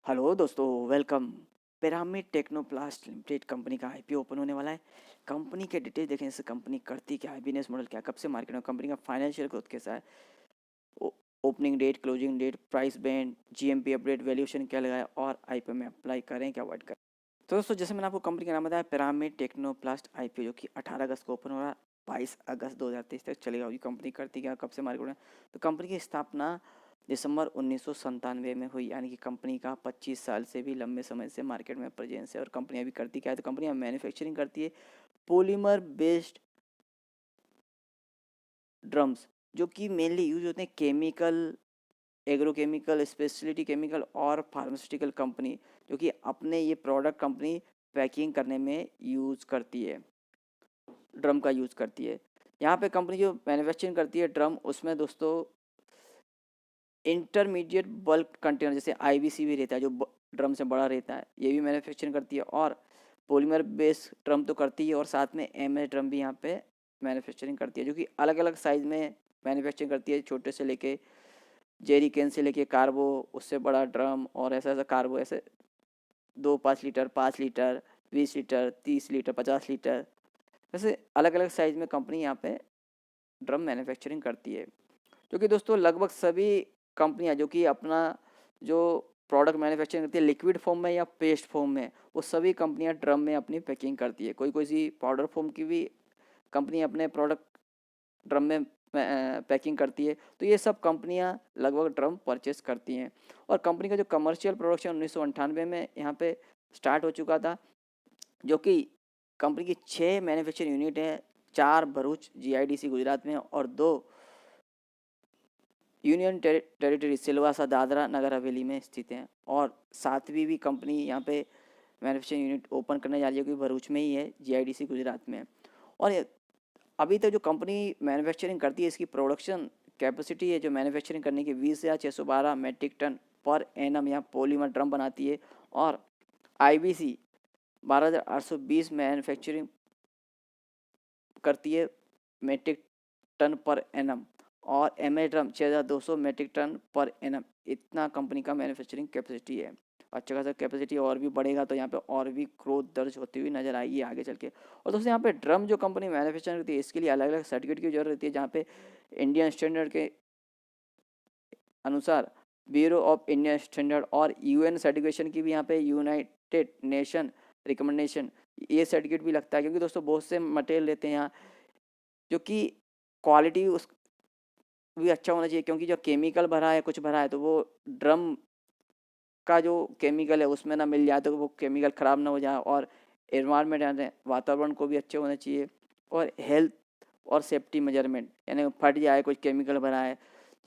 Hello दोस्तों, welcome. Pyramid Technoplast limited company का IPO open होने वाला है। कंपनी के डिटेल देखें, जैसे कंपनी करती क्या है, बिजनेस मॉडल क्या है, कब से मार्केट में, कंपनी का फाइनेंशियल ग्रोथ कैसा है, opening date, closing date, price band, GMP update, valuation क्या लगाया और आईपीओ में अप्लाई करें क्या अवॉइड करें। तो दोस्तों, जैसे मैंने आपको कंपनी का नाम बताया, पिरामिड टेक्नोप्लास्ट आईपीओ, जो कि 18 अगस्त को ओपन हो रहा है, 22 अगस्त 2023 तक चलेगा। ये कंपनी करती क्या, कब से मार्केट में, तो कंपनी की स्थापना दिसंबर 1997 में हुई, यानी कि कंपनी का 25 साल से भी लंबे समय से मार्केट में प्रेजेंस है। और कंपनी अभी करती क्या है, तो कंपनी मैन्युफैक्चरिंग करती है पॉलीमर बेस्ड ड्रम्स, जो कि मेनली यूज होते हैं केमिकल, एग्रोकेमिकल, स्पेशलिटी केमिकल और फार्मास्यूटिकल कंपनी, जो कि अपने ये प्रोडक्ट कंपनी पैकिंग करने में यूज़ करती है, ड्रम का यूज़ करती है। यहाँ पे कंपनी जो मैन्युफैक्चरिंग करती है ड्रम, उसमें दोस्तों इंटरमीडिएट बल्क कंटेनर जैसे आईबीसी भी रहता है, जो ड्रम से बड़ा रहता है, ये भी मैन्युफैक्चरिंग करती है। और पॉलीमर बेस्ड ड्रम तो करती है, और साथ में एमएस ड्रम भी यहाँ पे मैन्युफैक्चरिंग करती है, जो कि अलग अलग साइज़ में मैन्युफैक्चरिंग करती है, छोटे से लेके जेरी कैन से लेके कार्बो, उससे बड़ा ड्रम, और ऐसा ऐसा कार्बो, ऐसे 2 5 litre, 5 litre, 20 litre, 30 litre, 50 litre, ऐसे अलग अलग साइज़ में कंपनी यहाँ पे ड्रम मैन्युफैक्चरिंग करती है। क्योंकि दोस्तों लगभग सभी कंपनियां जो कि अपना जो प्रोडक्ट मैन्युफैक्चरिंग करती है लिक्विड फॉर्म में या पेस्ट फॉर्म में, वो सभी कंपनियां ड्रम में अपनी पैकिंग करती है। कोई कोई सी पाउडर फॉर्म की भी कंपनी अपने प्रोडक्ट ड्रम में पैकिंग करती है। तो ये सब कंपनियां लगभग ड्रम परचेस करती हैं। और कंपनी का जो कमर्शियल प्रोडक्शन 1998 में यहाँ पे स्टार्ट हो चुका था, जो कि कंपनी की 6 मैन्युफैक्चरिंग यूनिट है, 4 भरूच जीआईडीसी गुजरात में और 2 यूनियन टेरिटरी सिलवासा दादरा नगर हवेली में स्थित हैं। और 7वीं भी कंपनी यहाँ पे मैन्युफैक्चरिंग यूनिट ओपन करने जा रही है, क्योंकि भरूच में ही है, जीआईडीसी गुजरात में। और अभी तक जो कंपनी मैन्युफैक्चरिंग करती है, इसकी प्रोडक्शन कैपेसिटी है जो मैन्युफैक्चरिंग करने की 20,612 मेट्रिक टन पर एनम यहाँ पॉलीमर ड्रम बनाती है। और आईबीसी 12,820 मैन्युफैक्चरिंग करती है मेट्रिक टन पर एनम। और M A drum 6,200 metric ton per annum, इतना कंपनी का मैन्युफैक्चरिंग कैपेसिटी है। अच्छा खासा कैपेसिटी और भी बढ़ेगा तो यहाँ पे और भी ग्रोथ दर्ज होती हुई नजर आएगी आगे चल के। और दोस्तों यहाँ पे ड्रम जो कंपनी मैन्युफैक्चरिंग करती है, इसके लिए अलग अलग सर्टिफिकेट की जरूरत रहती है, जहाँ पे इंडियन स्टैंडर्ड के अनुसार ब्यूरो ऑफ इंडियन स्टैंडर्ड और यूएन सर्टिफिकेशन की भी यहाँ पे यूनाइटेड नेशन रिकमेंडेशन, ये सर्टिफिकेट भी लगता है। क्योंकि दोस्तों बहुत से मटेरियल लेते हैं यहाँ, जो कि क्वालिटी उस भी अच्छा होना चाहिए, क्योंकि जो केमिकल भरा है, कुछ भरा है, तो वो ड्रम का जो केमिकल है उसमें ना मिल जाए तो वो केमिकल ख़राब ना हो जाए। और एनवायरनमेंट यानी वातावरण को भी अच्छे होना चाहिए। और हेल्थ और सेफ्टी मेजरमेंट, यानी फट जाए, कुछ केमिकल भरा है,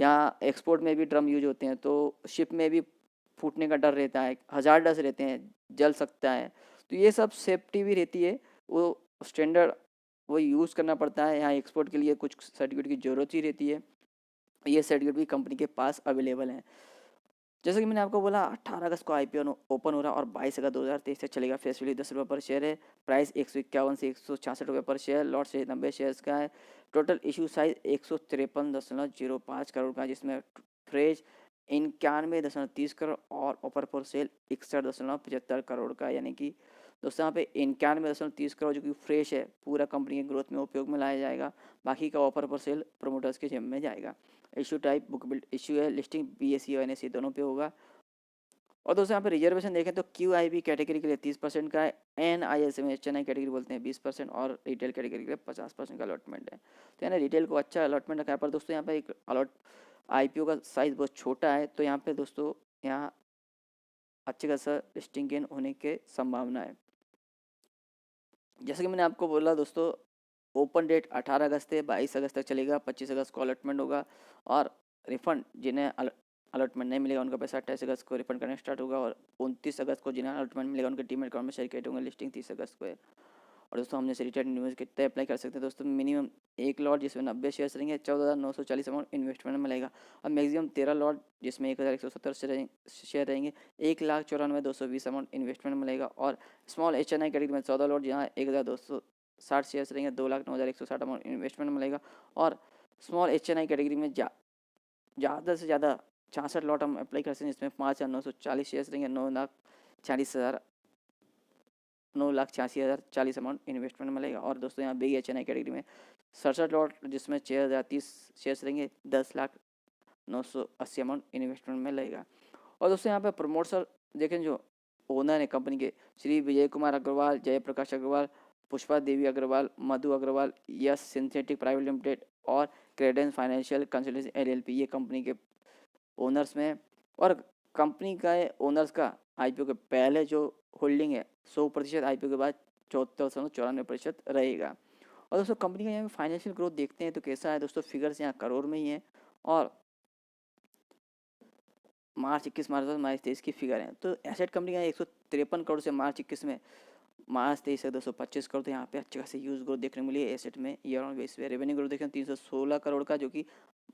यहाँ एक्सपोर्ट में भी ड्रम यूज होते हैं, तो शिप में भी फूटने का डर रहता है, हजार्डस रहते हैं, जल सकता है। तो ये सब सेफ्टी भी रहती है, वो स्टैंडर्ड वो यूज़ करना पड़ता है। यहाँ एक्सपोर्ट के लिए कुछ सर्टिफिकेट की ज़रूरत ही रहती है, ये सर्टिफिकेट भी कंपनी के पास अवेलेबल हैं। जैसे कि मैंने आपको बोला, 18 अगस्त को आईपीओ ओपन हो रहा है और 22 अगस्त 2023 तक चलेगा। फेस वैल्यू 10 रुपये पर शेयर है। प्राइस 151 से 166 रुपये पर शेयर, लॉट से 90 शेयर्स का है। टोटल इशू साइज 153.05 करोड़ का है, जिसमें फ्रेश 91.30 करोड़ और ऑफर फॉर सेल 61.75 करोड़ का, यानी कि दोस्तों यहाँ पे 91.30 करोड़ जो कि फ्रेश है, पूरा कंपनी के ग्रोथ में उपयोग में लाया जाएगा। बाकी का ऑफर फॉर सेल प्रमोटर्स के जेब में जाएगा। Issue type book build issue है, लिस्टिंग बीएसई और एनएसई दोनों पे होगा। और दोस्तों यहाँ पे रिजर्वेशन देखें तो क्यू आई बी कैटेगरी के लिए 30% का है, एन आई एस में चेन्नई कैटेगरी बोलते हैं 20%, और रिटेल कैटेगरी के लिए 50% का अलॉटमेंट है। तो यानी रिटेल को अच्छा अलॉटमेंट रखा है। पर दोस्तों यहाँ पे एक अलॉट आईपीओ का साइज बहुत छोटा है, तो यहाँ पे दोस्तों यहाँ अच्छे खासा लिस्टिंग गेन होने के संभावना है। जैसे कि मैंने आपको बोला दोस्तों, ओपन डेट 18 अगस्त है, 22 अगस्त तक चलेगा, 25 अगस्त को अलॉटमेंट होगा। और रिफंड जिन्हें अलॉटमेंट नहीं मिलेगा उनका पैसा 28 अगस्त को रिफंड करना स्टार्ट होगा। और 29 अगस्त को जिन्हें अलॉटमेंट मिलेगा उनके डीमैट अकाउंट में शेयर क्रिएट होंगे। लिस्टिंग 30 अगस्त को है। और दोस्तों हमने रिटर्न न्यूज़ कितने अप्लाई कर सकते हैं दोस्तों, मिनिमम एक लॉट जिसमें 90 शेयर्स रहेंगे, 14,940 अमाउंट इन्वेस्टमेंट में मिलेगा। और मैक्सिमम 13 लॉट जिसमें 1,170 शेयर रहेंगे, 1,94,220 अमाउंट इन्वेस्टमेंट में मिलेगा। और small H N I category में 14 लॉट, जहाँ 1,260 शेयर्स रहेंगे, 2,09,160 अमाउंट इन्वेस्टमेंट में मिलेगा। और small H N I category में ज़्यादा से ज़्यादा 66 लॉट हम अप्लाई कर सकते हैं, जिसमें 5,940 शेयर्स रहेंगे, 9,86,040 अमाउंट इन्वेस्टमेंट मिलेगा। और दोस्तों यहाँ बिग HNI कैटेगरी में 67 लॉट जिसमें 6,030 शेयर्स रहेंगे, 10,09,80 अमाउंट इन्वेस्टमेंट मिलेगा। और दोस्तों यहाँ पे प्रमोटर देखें, जो ओनर है कंपनी के, Shri Vijay Kumar Agarwal, Jayaprakash Agarwal, Pushpa Devi Agarwal, Madhu Agarwal, yes synthetic private limited और क्रेडेंस फाइनेंशियल कंसल्टेंसी LLP, ये कंपनी के ओनर्स में। और कंपनी का ओनर्स का IPO के पहले जो होल्डिंग है 100%, IPO के बाद 74.94% रहेगा। और दोस्तों कंपनी का यहाँ फाइनेंशियल ग्रोथ देखते हैं तो कैसा है दोस्तों, फिगर्स यहाँ करोड़ में ही है और मार्च 23 की फिगर है। तो एसेट कंपनी का 153 करोड़ से मार्च 21 में, मार्च 23 से 225 करोड़, तो यहाँ पे अच्छे खासी यूज ग्रोथ देखने को मिली है एसेट में ईयर ऑन बेस पे। रेवेन्यू ग्रोथ देखें 316 करोड़ का, जो कि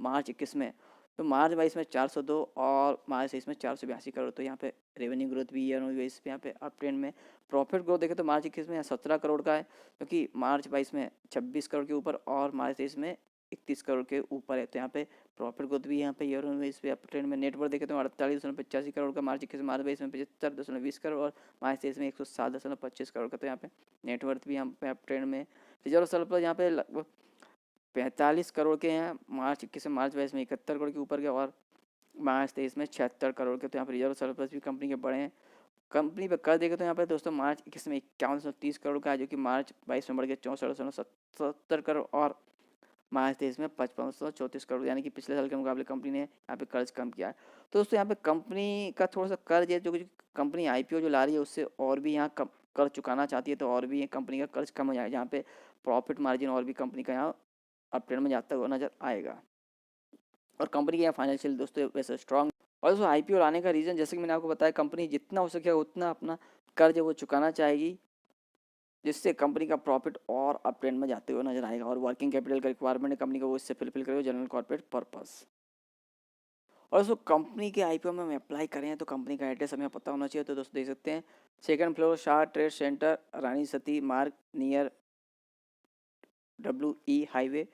मार्च 21 में, तो मार्च 22 में 402 और मार्च 23 में 482 करोड़, तो यहाँ पे रेवेन्यू ग्रोथ भी ईयर ऑन बेस पे यहाँ पे अप ट्रेंड में। प्रॉफिट ग्रोथ देखें तो मार्च 21 में 17 करोड़ का है, क्योंकि मार्च 22 में 26 करोड़ के ऊपर और मार्च 23 में 31 करोड़ के ऊपर है, तो यहाँ पे प्रॉफिट ग्रोथ भी यहाँ पे ईयर ऑन बेस पे अप ट्रेंड में। नेटवर्क देखें तो 48.85 करोड़ का मार्च 21 मार्च 22 में 75.20 करोड़ और मार्च 23 में 107.25 करोड़ का, तो यहाँ पे नेटवर्थ भी यहाँ पे अप ट्रेंड में। रिजर्व सरप्लस यहाँ पे लगभग 45 करोड़ के हैं, मार्च 21 से मार्च 22 में 71 करोड़ के ऊपर के और मार्च 23 में 76 करोड़ के, तो यहाँ पर रिजर्व सरप्लस भी कंपनी के बड़े हैं। कंपनी पर कर देगा तो यहाँ पे दोस्तों मार्च 21 में 51.30 करोड़ का है, जो कि मार्च 22 में बढ़ के 64.77 करोड़ और मार्च 23 में 5534 करोड़, यानी कि पिछले साल के मुकाबले कंपनी ने यहाँ पे कर्ज कम किया है। तो दोस्तों यहाँ पे कंपनी का थोड़ा सा कर्ज है, जो कि कंपनी IPO जो ला रही है उससे और भी यहाँ कर्ज चुकाना चाहती है, तो और भी कंपनी का कर्ज कम हो जाएगा, जहाँ पे प्रॉफिट मार्जिन और भी कंपनी का यहाँ अप ट्रेंड में जाता हुआ नजर आएगा। और कंपनी के यहाँ फाइनेंशियल दोस्तों वैसे स्ट्रॉन्ग। और दोस्तों IPO लाने का रीज़न जैसे कि मैंने आपको बताया, कंपनी जितना हो सके उतना अपना कर्ज वो चुकाना चाहेगी, जिससे कंपनी का प्रॉफिट और अप ट्रेंड में जाते हुए नजर आएगा। और वर्किंग कैपिटल का रिक्वायरमेंट है कंपनी को, वो इससे फिलफिल करेगा जनरल कॉर्पोरेट पर्पस। और दोस्तों कंपनी के IPO में हम अप्लाई करें तो कंपनी का एड्रेस हमें पता होना चाहिए, तो दोस्तों देख सकते हैं 2nd floor Shah trade centre, Rani Sati Marg, near WE highway,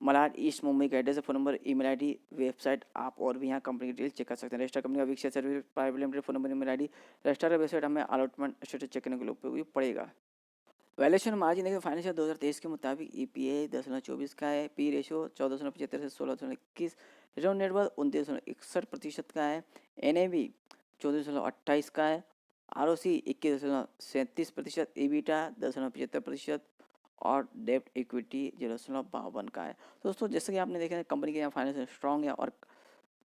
Malad east, Mumbai का एड्रेस है। Phone number, email ID, website, आप और भी यहाँ कंपनी की डिटेल चेक कर सकते हैं। रजिस्टर कंपनी का विक्सिया service private limited, phone number, email ID, register का वेबसाइट हमें अलॉटमेंट स्टेटस चेक करने के लिए उपयोगी पड़ेगा। वैल्यूएशन मार्जिन देखिए फाइनेंशियल 2023 के मुताबिक EPA 10.24 का है, P रेशो 14.75 से 16.21, रिटर्न नेटवर्थ 29.61% का है, NAV 14.28 का है, ROC 21.37%, EBITDA 10.75% और डेब्ट इक्विटी 0.52 का है। तो दोस्तों जैसे कि आपने देखा कंपनी के यहाँ फाइनेंशियल स्ट्रॉन्ग है और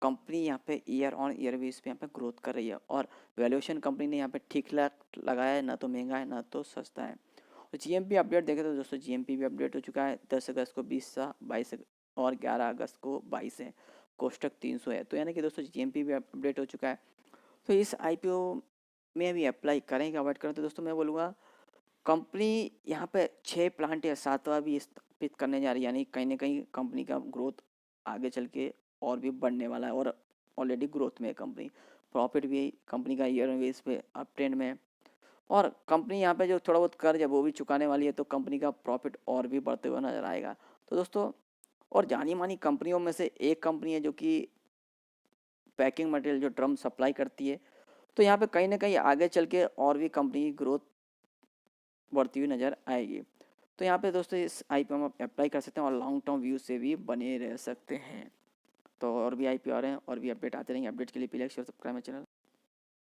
कंपनी यहाँ पे ईयर ऑन ईयर बेस पे यहाँ पे ग्रोथ कर रही है और वैल्यूएशन कंपनी ने यहाँ पे ठीक लगाया है, ना तो महंगा है ना तो सस्ता है। तो GMP अपडेट देखें तो दोस्तों GMP भी अपडेट हो चुका है, 10 अगस्त को 20 था, 22 और 11 अगस्त को 22 है, कोष्टक 300 है, तो यानी कि दोस्तों GMP भी अपडेट हो चुका है। तो इस IPO में भी अप्लाई करें कि अवॉइड करें, तो दोस्तों मैं बोलूँगा कंपनी यहाँ पे 6 प्लांट या 7वां भी स्थापित करने जा रही है, यानी कहीं ना कहीं कंपनी का ग्रोथ आगे चल के और भी बढ़ने वाला है और ऑलरेडी ग्रोथ में है कंपनी। प्रॉफिट भी कंपनी का ईयर बेस पे अप ट्रेंड में है और कंपनी यहाँ पे जो थोड़ा बहुत कर्ज है वो भी चुकाने वाली है, तो कंपनी का प्रॉफिट और भी बढ़ते हुए नजर आएगा। तो दोस्तों और जानी मानी कंपनियों में से एक कंपनी है जो कि पैकिंग मटेरियल जो ड्रम सप्लाई करती है, तो यहाँ पे कहीं ना कहीं आगे चल के और भी कंपनी की ग्रोथ बढ़ती हुई नज़र आएगी। तो यहाँ पे दोस्तों इस IPO में आप अप्लाई कर सकते हैं और लॉन्ग टर्म व्यू से भी बने रह सकते हैं। तो और भी IPO आ रहे हैं और भी अपडेट आते रहेंगे। अपडेट के लिए प्लीज सब्सक्राइब चैनल।